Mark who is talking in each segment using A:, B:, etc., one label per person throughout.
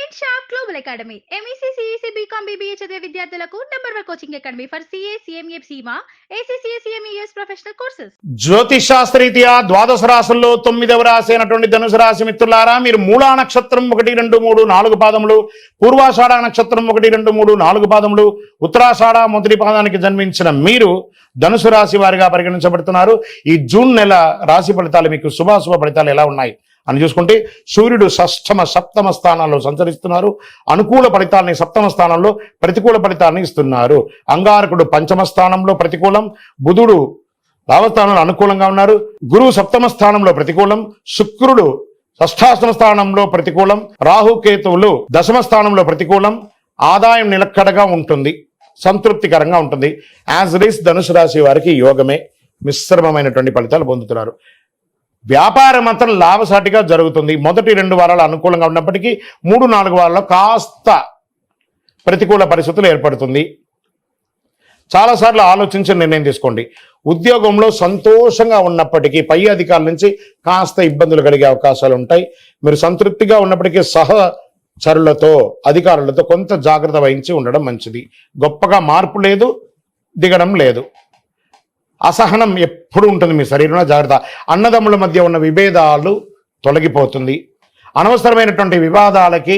A: Join shop global academy MEC CEC BCom BBA చదివే విద్యార్థులకు number 1 coaching academy for CA CMA సీమా ACCA CMES professional courses.
B: జ్యోతిష్ శాస్త్రరీత్యా ద్వాదశ రాశుల్లో 9వ రాశి అయినటువంటి ధనుసు రాశి మిత్రులారా, మీరు మూలా నక్షత్రం 1, 2, 3, 4 పాదములు, పూర్వాషాఢ నక్షత్రం 1, 2, 3, 4 పాదములు, ఉత్తరాషాఢ మొదటి పాదానికి జన్మించిన మీరు ధనుసు రాశి వారిగా పరిగణించబడుతున్నారు. ఈ జూన్ నెల రాశి ఫలితాలు మీకు శుభాశుభ ఫలితాలు ఎలా ఉన్నాయి అని చూసుకుంటే, సూర్యుడు షష్ఠమ సప్తమ స్థానాల్లో సంచరిస్తున్నారు. అనుకూల ఫలితాలని సప్తమ స్థానంలో, ప్రతికూల ఫలితాన్ని ఇస్తున్నారు. అంగారకుడు పంచమ స్థానంలో ప్రతికూలం, బుధుడు లాభస్థానంలో అనుకూలంగా ఉన్నారు, గురువు సప్తమ స్థానంలో ప్రతికూలం, శుక్రుడు షష్ఠాష్టమ స్థానంలో ప్రతికూలం, రాహుకేతువులు దశమ స్థానంలో ప్రతికూలం. ఆదాయం నిలకడగా ఉంటుంది, సంతృప్తికరంగా ఉంటుంది. యాజ్ ఇట్ ఈస్ ధనుసు రాశి వారికి యోగమే, మిశ్రమమైనటువంటి ఫలితాలు పొందుతున్నారు. వ్యాపారం మాత్రం లాభసాటిగా జరుగుతుంది. మొదటి 2 వారాలు అనుకూలంగా ఉన్నప్పటికీ 3-4 వారాల్లో కాస్త ప్రతికూల పరిస్థితులు ఏర్పడుతుంది. చాలాసార్లు ఆలోచించి నిర్ణయం తీసుకోండి. ఉద్యోగంలో సంతోషంగా ఉన్నప్పటికీ పై అధికారుల నుంచి కాస్త ఇబ్బందులు కలిగే అవకాశాలు ఉంటాయి. మీరు సంతృప్తిగా ఉన్నప్పటికీ సహచరులతో, అధికారులతో కొంత జాగ్రత్త వహించి ఉండడం మంచిది. గొప్పగా మార్పు లేదు, దిగడం లేదు. అసహనం ఎప్పుడు ఉంటుంది మీ శరీరంలో, జాగ్రత్త. అన్నదమ్ముల మధ్య ఉన్న విభేదాలు తొలగిపోతుంది. అనవసరమైనటువంటి వివాదాలకి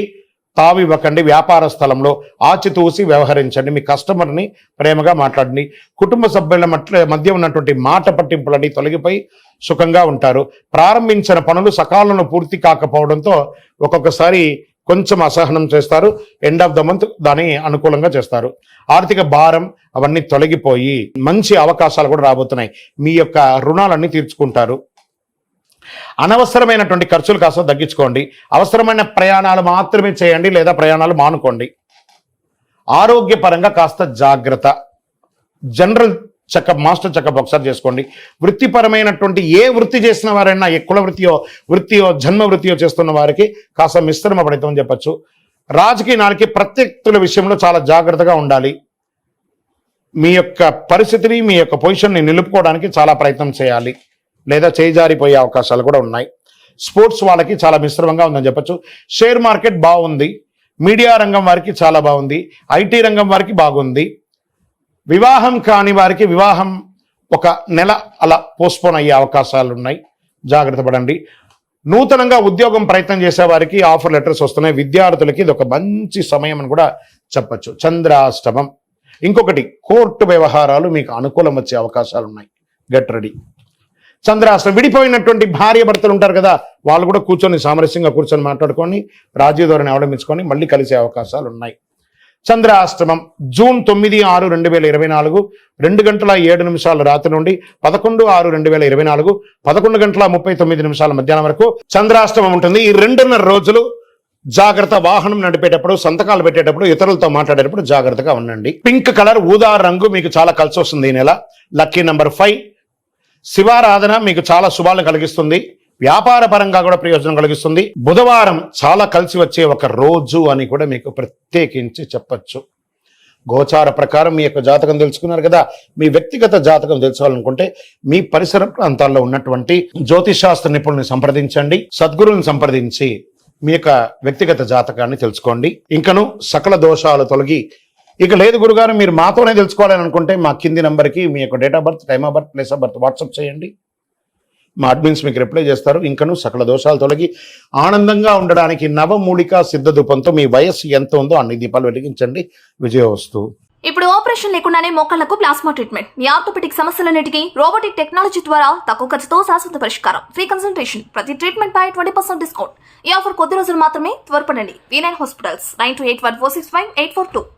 B: తావివ్వకండి. వ్యాపార స్థలంలో ఆచితూసి వ్యవహరించండి. మీ కస్టమర్ని ప్రేమగా మాట్లాడండి. కుటుంబ సభ్యుల మధ్య ఉన్నటువంటి మాట పట్టింపులని తొలగిపోయి సుఖంగా ఉంటారు. ప్రారంభించిన పనులు సకాలంలో పూర్తి కాకపోవడంతో ఒక్కొక్కసారి కొంచెం అసహనం చేస్తారు. ఎండ్ ఆఫ్ ద మంత్ దాన్ని అనుకూలంగా చేస్తారు. ఆర్థిక భారం అవన్నీ తొలగిపోయి మంచి అవకాశాలు కూడా రాబోతున్నాయి. మీ యొక్క రుణాలన్నీ తీర్చుకుంటారు. అనవసరమైనటువంటి ఖర్చులు కాస్త తగ్గించుకోండి. అవసరమైన ప్రయాణాలు మాత్రమే చేయండి, లేదా ప్రయాణాలు మానుకోండి. ఆరోగ్యపరంగా కాస్త జాగ్రత్త. జనరల్ చెకప్, మాస్టర్ చెకప్ ఒకసారి చేసుకోండి. వృత్తిపరమైనటువంటి ఏ వృత్తి చేసిన వారైనా, ఏ కుల వృత్తియో జన్మ వృత్తియో చేస్తున్న వారికి కాస్త మిశ్రమ ఫలితం అని చెప్పచ్చు. రాజకీయాలకి ప్రత్యర్థుల విషయంలో చాలా జాగ్రత్తగా ఉండాలి. మీ యొక్క పరిస్థితిని, మీ యొక్క పొజిషన్ని నిలుపుకోవడానికి చాలా ప్రయత్నం చేయాలి, లేదా చేజారిపోయే అవకాశాలు కూడా ఉన్నాయి. స్పోర్ట్స్ వాళ్ళకి చాలా మిశ్రమంగా ఉందని చెప్పచ్చు. షేర్ మార్కెట్ బాగుంది. మీడియా రంగం వారికి చాలా బాగుంది. ఐటీ రంగం వారికి బాగుంది. వివాహం కాని వారికి వివాహం 1 నెల అలా పోస్ట్పోన్ అయ్యే అవకాశాలు ఉన్నాయి, జాగ్రత్త పడండి. నూతనంగా ఉద్యోగం ప్రయత్నం చేసే వారికి ఆఫర్ లెటర్స్ వస్తున్నాయి. విద్యార్థులకి ఇది ఒక మంచి సమయం అని కూడా చెప్పచ్చు. చంద్రాష్టమం. ఇంకొకటి, కోర్టు వ్యవహారాలు మీకు అనుకూలం వచ్చే అవకాశాలు ఉన్నాయి. Get ready. చంద్రాష్టమం. విడిపోయినటువంటి భార్య భర్తలు ఉంటారు కదా, వాళ్ళు కూడా సామరస్యంగా కూర్చొని మాట్లాడుకొని రాజీ ధోరణి అవలంబించుకొని మళ్ళీ కలిసే అవకాశాలు ఉన్నాయి. చంద్రాష్టమం జూన్ 9/6/2024 2:07 రాత్రి నుండి 11/6/2024 11:39 మధ్యాహ్నం వరకు చంద్రాష్టమం ఉంటుంది. ఈ 2.5 రోజులు జాగ్రత్త. వాహనం నడిపేటప్పుడు, సంతకాలు పెట్టేటప్పుడు, ఇతరులతో మాట్లాడేటప్పుడు జాగ్రత్తగా ఉండండి. పింక్ కలర్, ఊదా రంగు మీకు చాలా కలిసి వస్తుంది ఈ నెల. Lucky number 5. శివారాధన మీకు చాలా శుభాలను కలిగిస్తుంది. వ్యాపార పరంగా కూడా ప్రయోజనం కలిగిస్తుంది. బుధవారం చాలా కలిసి వచ్చే ఒక రోజు అని కూడా మీకు ప్రత్యేకించి చెప్పచ్చు. గోచార ప్రకారం మీ యొక్క జాతకం తెలుసుకున్నారు కదా. మీ వ్యక్తిగత జాతకం తెలుసుకోవాలనుకుంటే మీ పరిసర ప్రాంతాల్లో ఉన్నటువంటి జ్యోతిష్ శాస్త్ర నిపుణుల్ని సంప్రదించండి. సద్గురువుని సంప్రదించి మీ యొక్క వ్యక్తిగత జాతకాన్ని తెలుసుకోండి. ఇంకను సకల దోషాలు తొలగి, ఇక లేదు గురుగారు మీరు మాతోనే తెలుసుకోవాలని అనుకుంటే మా కింది నంబర్కి మీ యొక్క date of birth, time of birth, place of birth WhatsApp చేయండి. మా అడ్మిన్స్ మీకు రిప్లై చేస్తారు. ఇంకను సకల దోషాలు తొలగి ఆనందంగా ఉండడానికి నవమూలికా సిద్ధ ధూపంతో మీ వయస్సు ఎంత ఉందో అన్ని దీపాలు వెలిగించండి. విజయవస్తు.
C: ఇప్పుడు ఆపరేషన్ లేకుండానే మోకాళ్లకు ప్లాస్మా ట్రీట్మెంట్. మీ ఆర్థోపెటిక్ సమస్యలన్నిటికీ రోబోటిక్ టెక్నాలజీ ద్వారా తక్కువ ఖర్చుతో శాశ్వత పరిష్కారం. Free consultation. ప్రతి ట్రీట్మెంట్ పై 20% డిస్కౌంట్. ఈ ఆఫర్ కొద్ది రోజులు మాత్రమే. త్వరపడండి. V9 hospitals 9281465842.